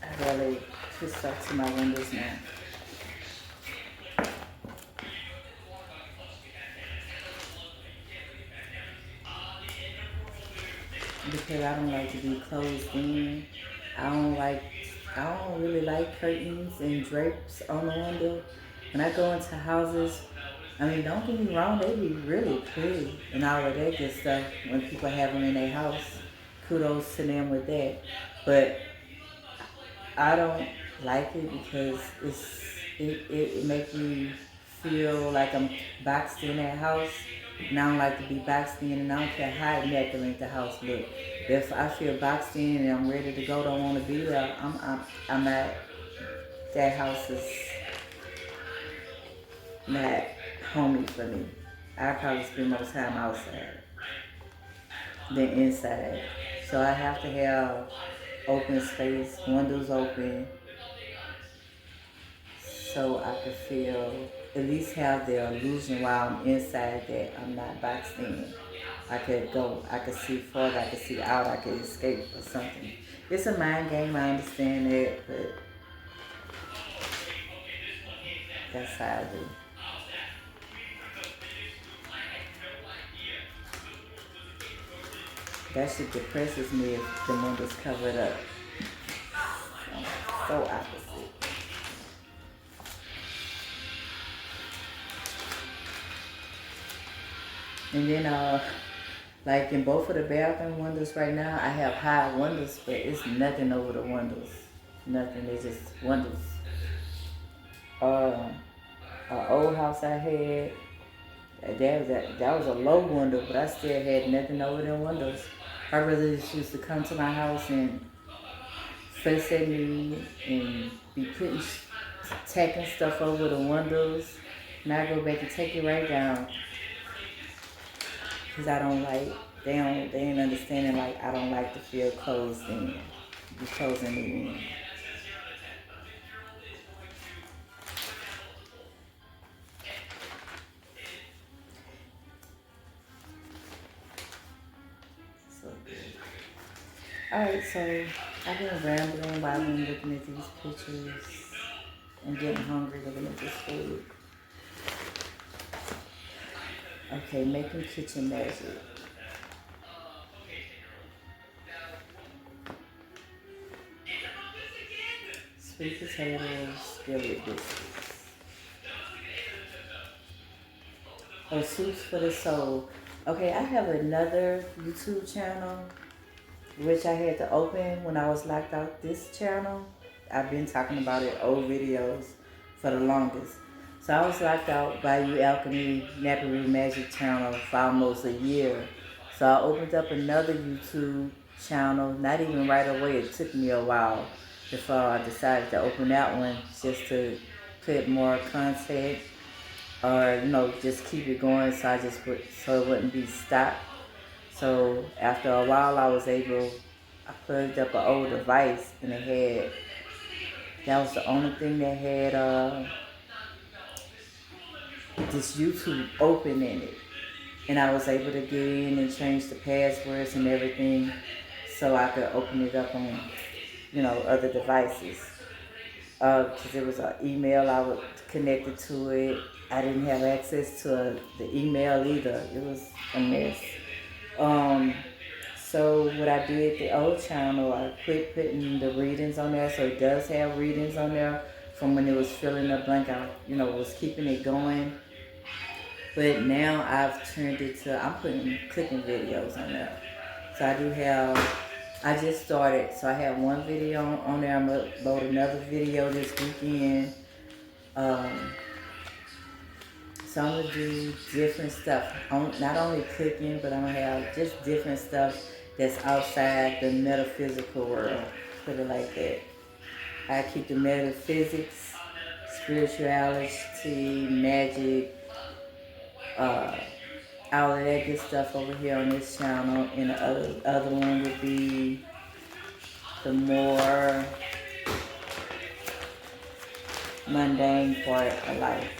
I really put stuff to my windows now. Because I don't like to be closed in. I don't really like curtains and drapes on the window. When I go into houses, I mean, don't get me wrong, they be really pretty and all of that good stuff when people have them in their house. Kudos to them with that. But I don't like it because it makes me feel like I'm boxed in that house. And I don't like to be boxed in, and I don't care how immaculate the house look. If I feel boxed in and I'm ready to go, don't want to be there, I'm not. That house is not homey for me. I probably spend more time outside than inside. So I have to have open space, windows open, so I could feel, at least have the illusion while I'm inside that I'm not boxed in. I could go, I could see further, I could see out, I could escape or something. It's a mind game, I understand that, but that's how I do. That shit depresses me if the windows covered up. So opposite. And then, like in both of the bathroom windows right now, I have high windows, but it's nothing over the windows. Nothing, it's just windows. An old house I had, that was a low window, but I still had nothing over them windows. My brothers used to come to my house and fuss at me and be tacking stuff over the windows. And I go back and take it right down. Because I don't like, they ain't understanding, like, I don't like to feel closed in. Be closing me in. So good. Alright, so I've been rambling while I've been looking at these pictures and getting hungry looking at this food. Okay, making kitchen magic. Sweet potatoes, skillet biscuits. Oh, soups for the soul. Okay, I have another YouTube channel which I had to open when I was locked out this channel. I've been talking about it, old videos, for the longest. So I was locked out by You Alchemy Nappy Magic channel for almost a year. So I opened up another YouTube channel, not even right away, it took me a while. before I decided to open that one just to put more content or just keep it going so so it wouldn't be stopped. So after a while I plugged up an old device and that was the only thing that had this YouTube open in it. And I was able to get in and change the passwords and everything so I could open it up on, other devices. Because it was an email I was connected to it. I didn't have access to the email either. It was a mess. So what I did, the old channel, I quit putting the readings on there. So it does have readings on there from when it was filling up blank. I, was keeping it going. But now I've turned it to, I'm putting cooking videos on there. So I just started. So I have one video on there. I'm going to upload another video this weekend. So I'm going to do different stuff. Not only cooking, but I'm going to have just different stuff that's outside the metaphysical world. Put it like that. I keep the metaphysics, spirituality, magic, all of that good stuff over here on this channel. And the other one would be the more mundane part of life.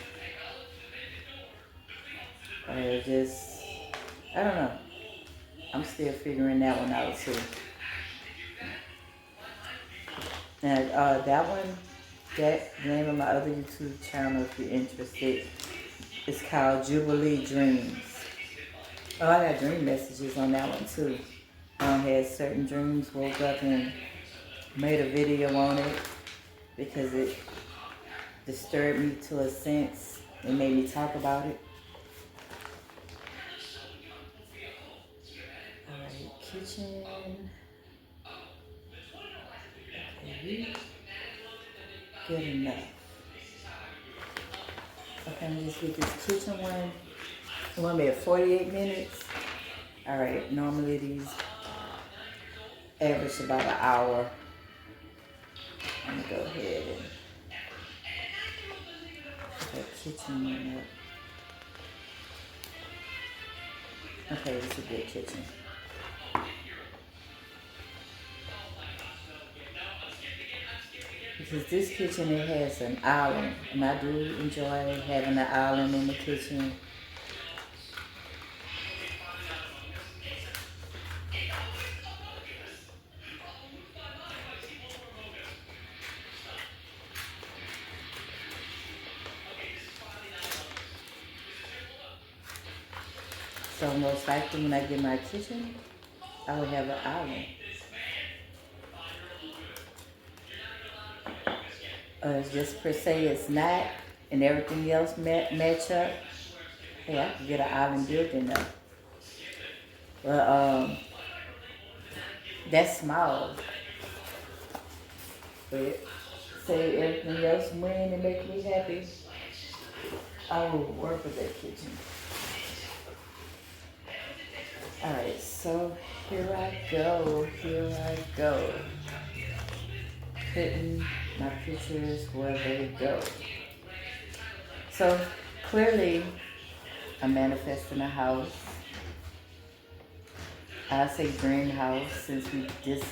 Or just, I don't know. I'm still figuring that one out too. And that name of my other YouTube channel, if you're interested, is called Jubilee Dreams. Oh, I got dream messages on that one too. I had certain dreams, woke up and made a video on it because it disturbed me to a sense. It made me talk about it. Alright, kitchen. Okay, good enough. Okay, I'm just get this kitchen one. It won't be at 48 minutes. Alright, normally these average about an hour. I'm gonna go ahead and put that kitchen one up. Okay, this is a good kitchen. Because this kitchen, it has an island, and I do enjoy having an island in the kitchen. So most likely when I get my kitchen, I will have an island. Just per se it's not, and everything else match up, hey, I could get an island building up. But that's small. But say everything else win and make me happy, I will work with that kitchen. Alright, so here I go. Putting my pictures where they go. So clearly, I'm manifesting a house. I say dream house since this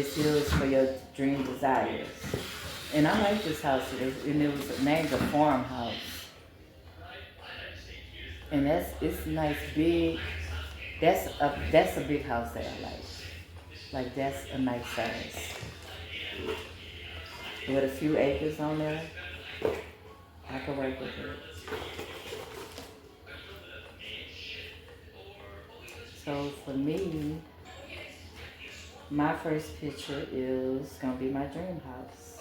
is for your dream desires. And I like this house, and it was named a farmhouse. And it's nice, big. That's a big house that I like. Like that's a nice size. With a few acres on there, I can work with it. So for me, my first picture is gonna be my dream house.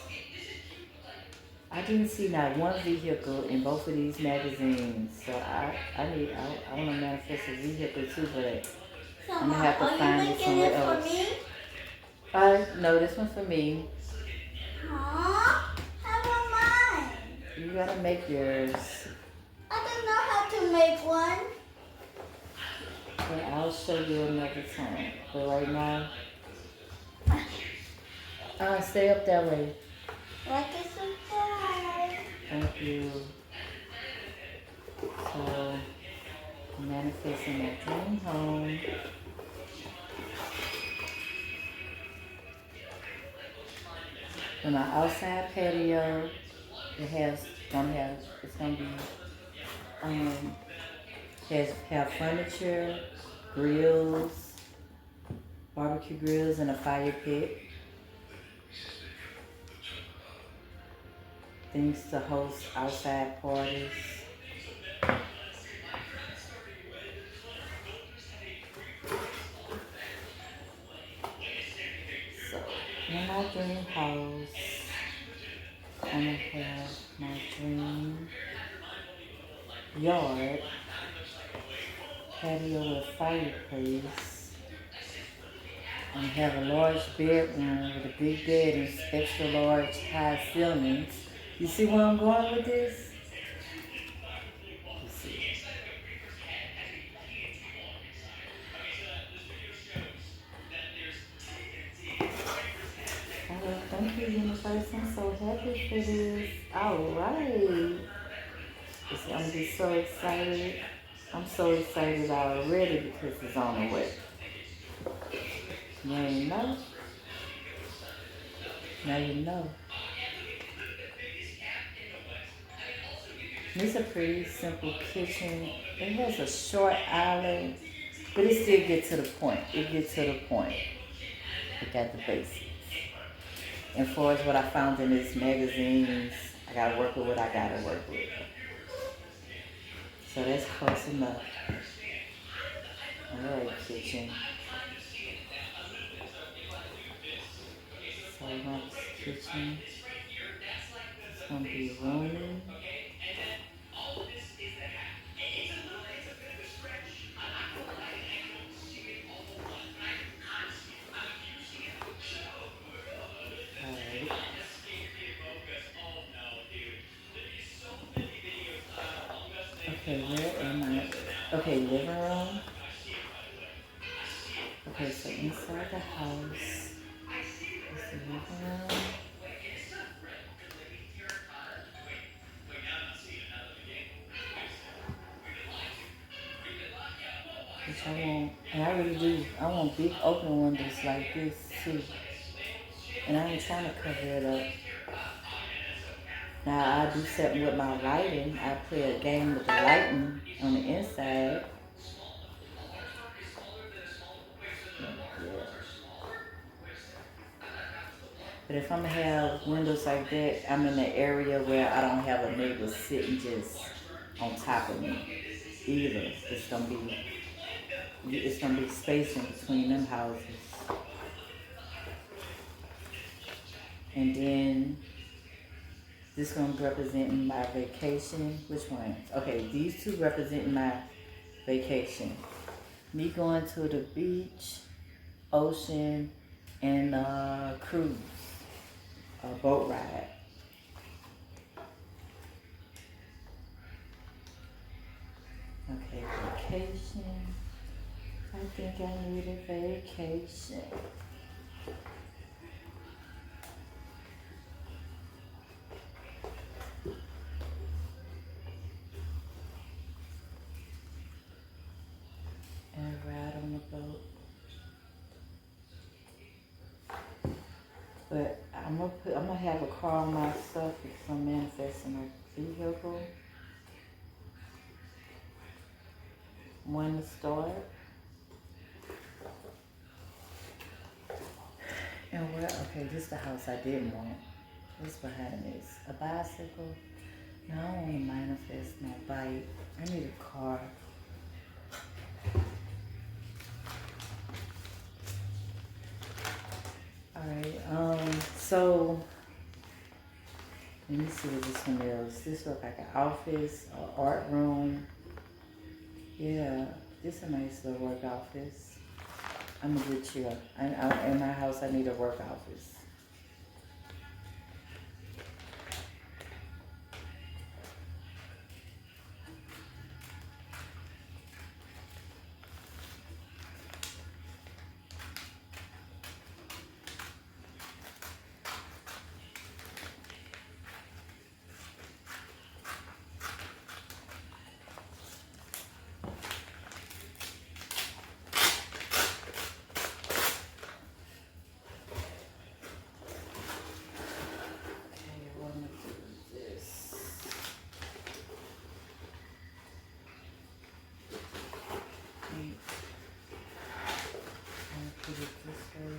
I didn't see not one vehicle in both of these magazines, so I want to manifest a vehicle too, but I'm gonna have to find it somewhere else. No, this one's for me. Huh? How about mine? You gotta make yours. I don't know how to make one. Okay, I'll show you another time. But right now, Stay up that way. Like a surprise. Thank you. So, manifesting my dream home. In my outside patio, it's gonna be um have furniture, grills, barbecue grills, and a fire pit. Things to host outside parties. So in my dream house, I'm gonna have my dream yard, patio with fireplace. I'm gonna have a large bedroom with a big bed and extra large high ceilings. You see where I'm going with this? You see. Oh, thank you, universe. I'm so happy for this. All right. It's gonna be so excited. I'm so excited already because it's on the way. You ain't know? Now you know. It's a pretty simple kitchen. It has a short island, but it still gets to the point. It gets to the point. It got the basics. And far as what I found in these magazines, I gotta work with what I gotta work with. So that's close enough. Alright, kitchen. So my kitchen is gonna be roomy. Alright. Okay, where am I? Okay, living room. Okay, so inside the house is the living room. Which I want, and I really do. I want big open windows like this too. And I ain't trying to cover it up. Now I do something with my lighting. I play a game with the lighting on the inside. Yeah. But if I'm gonna have windows like that, I'm in an area where I don't have a neighbor sitting just on top of me either. It's gonna be space in between them houses. And then this one representing my vacation. Which one? Okay, these two representing my vacation. Me going to the beach, ocean, and cruise, a boat ride. Okay, vacation. I think I need a vacation. And ride on the boat. But I'm gonna have a car on my stuff because I'm manifesting a vehicle. When to start. And where? Okay, this is the house I didn't want. What's behind this? A bicycle? No, I don't want to manifest no bike. I need a car. Alright, so let me see what this one is. This looks like an office, an art room. Yeah, this is a nice little work office. I'm a good chill. In my house, I need a work office. it this way.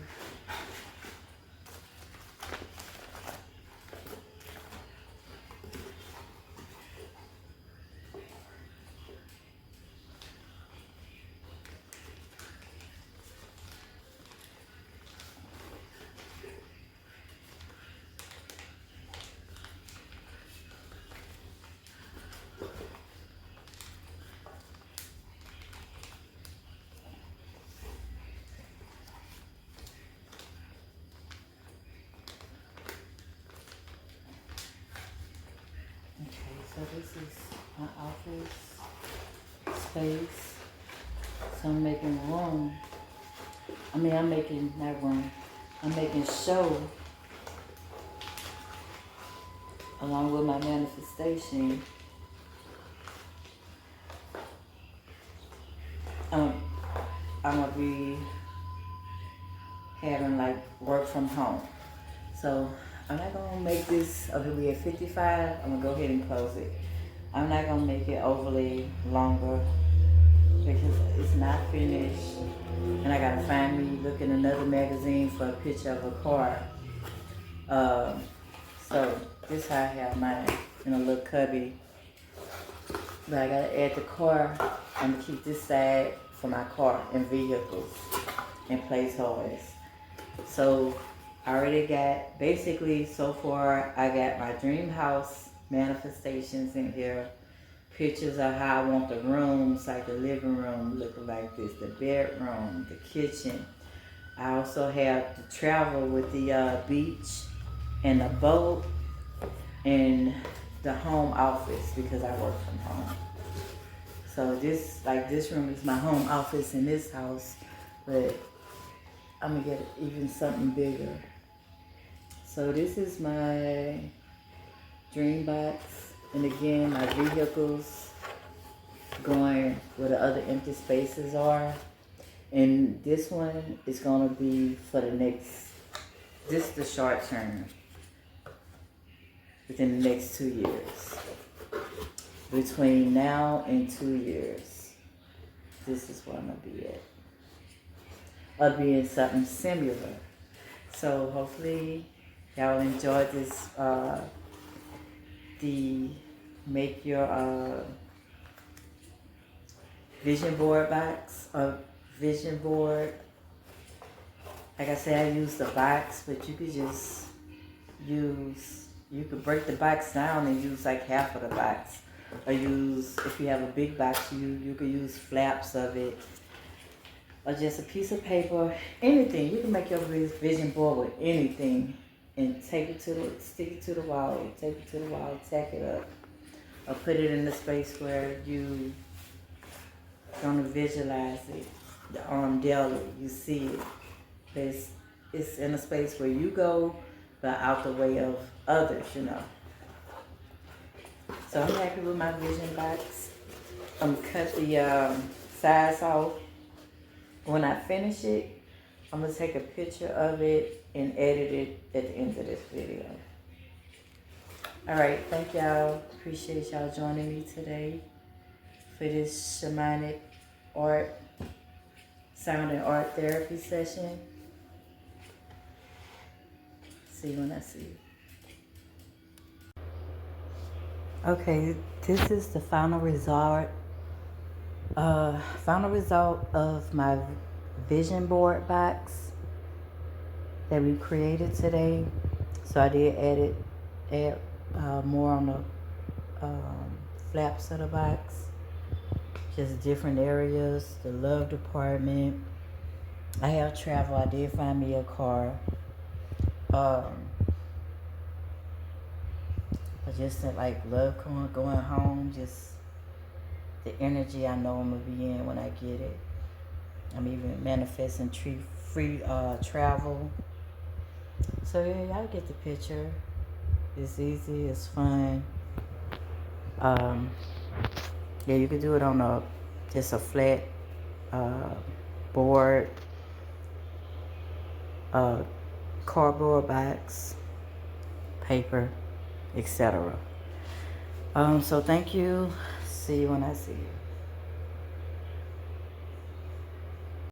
Okay, so this is my office space. So I'm making room. I'm making, not room, I'm making show along with my manifestation. I'm gonna be having like work from home. So I'm not gonna make this, okay, we at 55, I'm gonna go ahead and close it. I'm not gonna make it overly longer because it's not finished. And I gotta find me, look in another magazine for a picture of a car. So this how I have mine in a little cubby. But I gotta add the car. I'm gonna keep this side for my car and vehicles and placeholders. So I already got, basically so far, I got my dream house manifestations in here. Pictures of how I want the rooms, like the living room looking like this, the bedroom, the kitchen. I also have the travel with the beach and the boat and the home office because I work from home. So this room is my home office in this house, but I'm gonna get even something bigger. So this is my dream box, and again my vehicles going where the other empty spaces are. And this one is gonna be for the next, this is the short term, within the next 2 years. Between now and 2 years, this is where I'm gonna be at. I'll be in something similar. So hopefully y'all enjoyed this, the make your vision board box, or vision board. Like I said, I use the box, but you could just you could break the box down and use like half of the box. Or use, if you have a big box, you could use flaps of it. Or just a piece of paper, anything. You can make your vision board with anything and stick it to the wall, tape it to the wall, tack it up. Or put it in the space where you gonna visualize it daily. You see it. It's in a space where you go, but out the way of others, you know. So I'm happy with my vision box. I'm cut the sides off. When I finish it, I'm gonna take a picture of it and edit it at the end of this video. All right, thank y'all. Appreciate y'all joining me today for this shamanic art, sound and art therapy session. See you when I see you. Okay, this is the final result of my vision board box that we created today. So I did add more on the flaps of the box, just different areas. The love department. I have travel. I did find me a car. I just like love going home. Just the energy I know I'm gonna be in when I get it. I'm even manifesting free travel. So yeah, y'all get the picture. It's easy, it's fun. Yeah, you could do it on just a flat board, cardboard box, paper, etc. So thank you. See you when I see you.